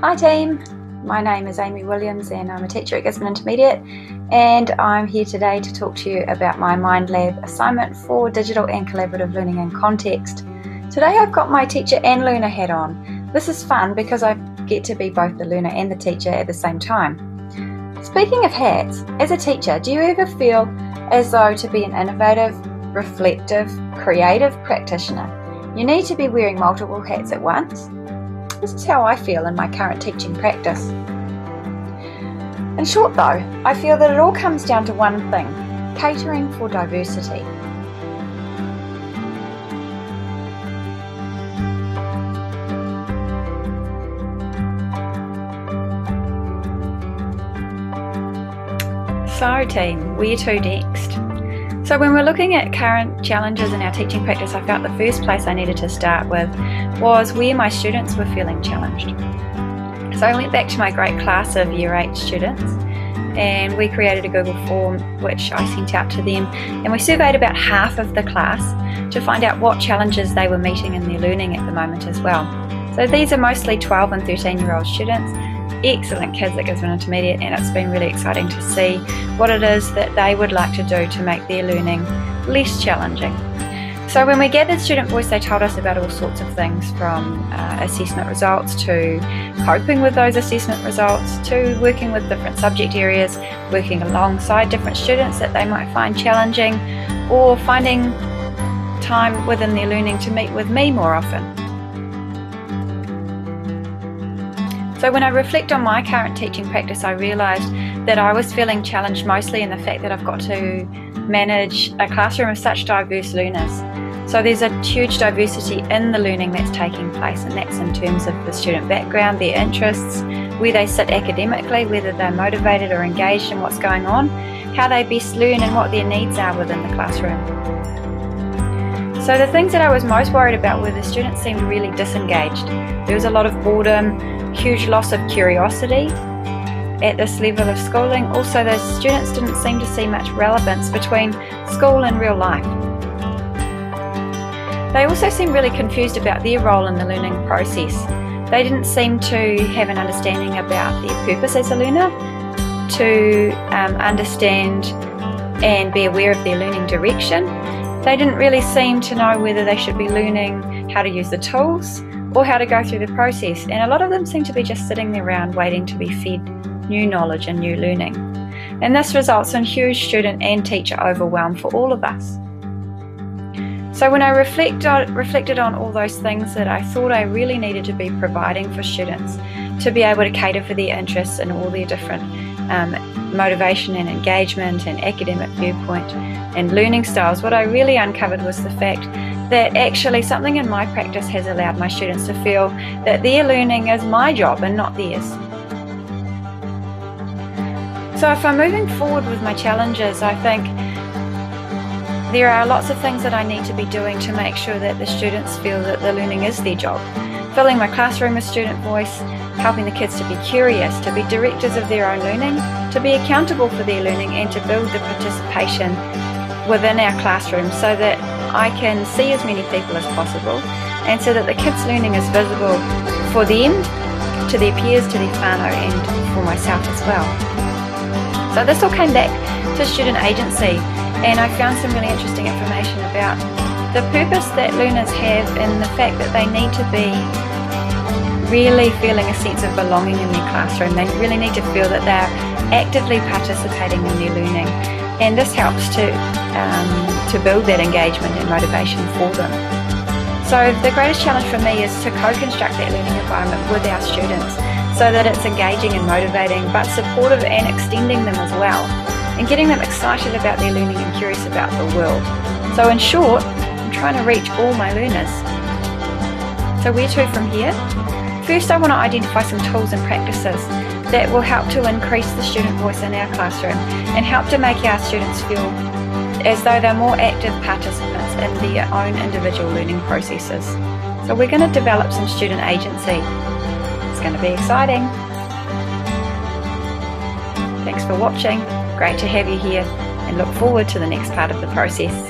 Hi team, my name is Amy Williams and I'm a teacher at Gisborne Intermediate, and I'm here today to talk to you about my MindLab assignment for digital and collaborative learning in context. Today I've got my teacher and learner hat on. This is fun because I get to be both the learner and the teacher at the same time. Speaking of hats, as a teacher, do you ever feel as though to be an innovative, reflective, creative practitioner, you need to be wearing multiple hats at once? This is how I feel in my current teaching practice. In short though, I feel that it all comes down to one thing: catering for diversity. So team, where to next? So when we're looking at current challenges in our teaching practice, I felt the first place I needed to start with was where my students were feeling challenged. So I went back to my great class of Year 8 students and we created a Google form which I sent out to them, and we surveyed about half of the class to find out what challenges they were meeting in their learning at the moment as well. So these are mostly 12 and 13-year-old students, excellent kids at Gisborne Intermediate, and it's been really exciting to see what it is that they would like to do to make their learning less challenging. So when we gathered student voice, they told us about all sorts of things, from assessment results to coping with those assessment results to working with different subject areas, working alongside different students that they might find challenging, or finding time within their learning to meet with me more often. So when I reflect on my current teaching practice, I realised that I was feeling challenged mostly in the fact that I've got to manage a classroom of such diverse learners. So there's a huge diversity in the learning that's taking place, and that's in terms of the student background, their interests, where they sit academically, whether they're motivated or engaged in what's going on, how they best learn and what their needs are within the classroom. So the things that I was most worried about were the students seemed really disengaged. There was a lot of boredom, huge loss of curiosity at this level of schooling. Also, the students didn't seem to see much relevance between school and real life. They also seemed really confused about their role in the learning process. They didn't seem to have an understanding about their purpose as a learner, to understand and be aware of their learning direction. They didn't really seem to know whether they should be learning how to use the tools or how to go through the process, and a lot of them seem to be just sitting there around waiting to be fed new knowledge and new learning. And this results in huge student and teacher overwhelm for all of us. So when I reflected on all those things that I thought I really needed to be providing for students to be able to cater for their interests and all their different motivation and engagement and academic viewpoint and learning styles, what I really uncovered was the fact that actually something in my practice has allowed my students to feel that their learning is my job and not theirs. So if I'm moving forward with my challenges, I think there are lots of things that I need to be doing to make sure that the students feel that the learning is their job. Filling my classroom with student voice, helping the kids to be curious, to be directors of their own learning, to be accountable for their learning, and to build the participation within our classroom so that I can see as many people as possible, and so that the kids' learning is visible for them, to their peers, to their whānau, and for myself as well. So this all came back to student agency, and I found some really interesting information about the purpose that learners have and the fact that they need to be really feeling a sense of belonging in their classroom. They really need to feel that they're actively participating in their learning, and this helps to build that engagement and motivation for them. So the greatest challenge for me is to co-construct that learning environment with our students so that it's engaging and motivating, but supportive and extending them as well, and getting them excited about their learning and curious about the world. So in short, I'm trying to reach all my learners. So where to from here? First, I want to identify some tools and practices that will help to increase the student voice in our classroom and help to make our students feel as though they're more active participants in their own individual learning processes. So we're going to develop some student agency. It's going to be exciting. Thanks for watching. Great to have you here, and look forward to the next part of the process.